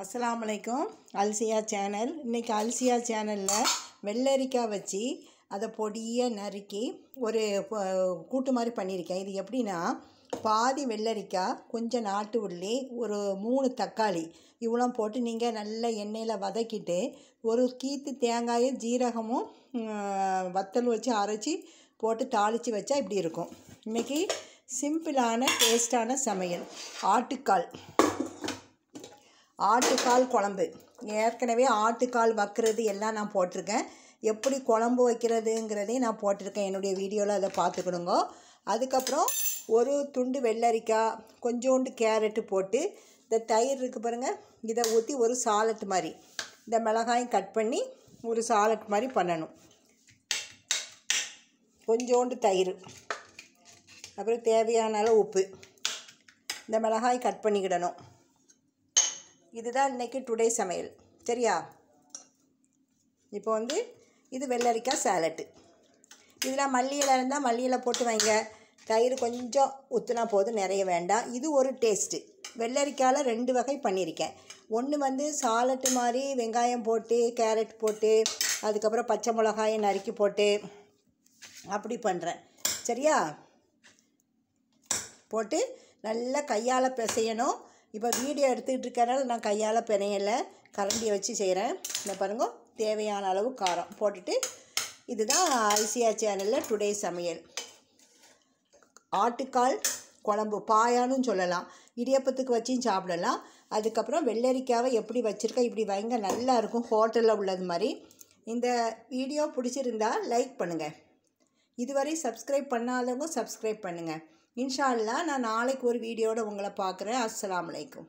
अस्सलाम वालेकुम அல்சியா சேனல். இன்றைக்கி அல்சியா சேனலில் வெள்ளரிக்காய் வச்சு அதை பொடியை நறுக்கி ஒரு கூட்டு மாதிரி பண்ணியிருக்கேன். இது எப்படின்னா, பாதி வெள்ளரிக்காய், கொஞ்சம் நாட்டு உள்ளி, ஒரு 3 தக்காளி இவ்வளோ போட்டு நீங்கள் நல்ல எண்ணெயில் வதக்கிட்டு ஒரு கீத்து தேங்காயும் ஜீரகமும் வத்தல் வச்சு அரைச்சி போட்டு தாளித்து வச்சா இப்படி இருக்கும். இன்றைக்கி சிம்பிளான டேஸ்டான சமையல் ஆட்டுக்கால் குழம்பு. ஏற்கனவே ஆட்டுக்கால் வைக்கிறது எல்லாம் நான் போட்டிருக்கேன். எப்படி குழம்பு வைக்கிறதுங்கிறதையும் நான் போட்டிருக்கேன் என்னுடைய வீடியோவில், அதை பார்த்துக்கிடுங்க. அதுக்கப்புறம் ஒரு துண்டு வெள்ளரிக்காய், கொஞ்சோண்டு கேரட்டு போட்டு இந்த தயிர் இருக்குது பாருங்கள், இதை ஊற்றி ஒரு சாலட் மாதிரி, இந்த மிளகாயும் கட் பண்ணி ஒரு சாலட் மாதிரி பண்ணணும். கொஞ்சோண்டு தயிர், அப்புறம் தேவையான அளவு உப்பு, இந்த மிளகாய் கட் பண்ணிக்கிடணும். இதுதான் இன்றைக்கி டுடே சமையல். சரியா? இப்போ இது வெள்ளரிக்காய் சாலட்டு. இதில் மல்லியில் இருந்தால் மல்லியில் போட்டு வைங்க. தயிர் கொஞ்சம் ஊற்றினா போதும், நிறைய வேண்டாம். இது ஒரு டேஸ்ட்டு. வெள்ளரிக்காயில் 2 வகை பண்ணியிருக்கேன். ஒன்று சாலட்டு மாதிரி வெங்காயம் போட்டு கேரட் போட்டு அதுக்கப்புறம் பச்சை மிளகாயை நறுக்கி போட்டு அப்படி பண்ணுறேன். சரியா? போட்டு நல்லா கையால் பிசையணும். இப்போ வீடியோ எடுத்துக்கிட்டு இருக்கறனால நான் கையால் பிணையலை, கரண்டியை வச்சு செய்கிறேன். இந்த பாருங்க, தேவையான அளவு காரம் போட்டுட்டு, இதுதான் அல்சியா சேனலில் டுடே சமையல். ஆட்டுக்கால் குழம்பு, பாயான்னு சொல்லலாம், இடியப்பத்துக்கு வச்சும் சாப்பிடலாம். அதுக்கப்புறம் வெள்ளரிக்காவை எப்படி வச்சுருக்கேன், இப்படி வைங்க, நல்லாயிருக்கும், ஹோட்டலில் உள்ளது மாதிரி. இந்த வீடியோ பிடிச்சிருந்தா லைக் பண்ணுங்கள். இதுவரை சப்ஸ்கிரைப் பண்ணாதவங்க சப்ஸ்கிரைப் பண்ணுங்கள். இன்ஷா அல்லாஹ் நான் நாளைக்கு ஒரு வீடியோட உங்களை பார்க்குறேன். அஸ்ஸலாமு அலைக்கும்.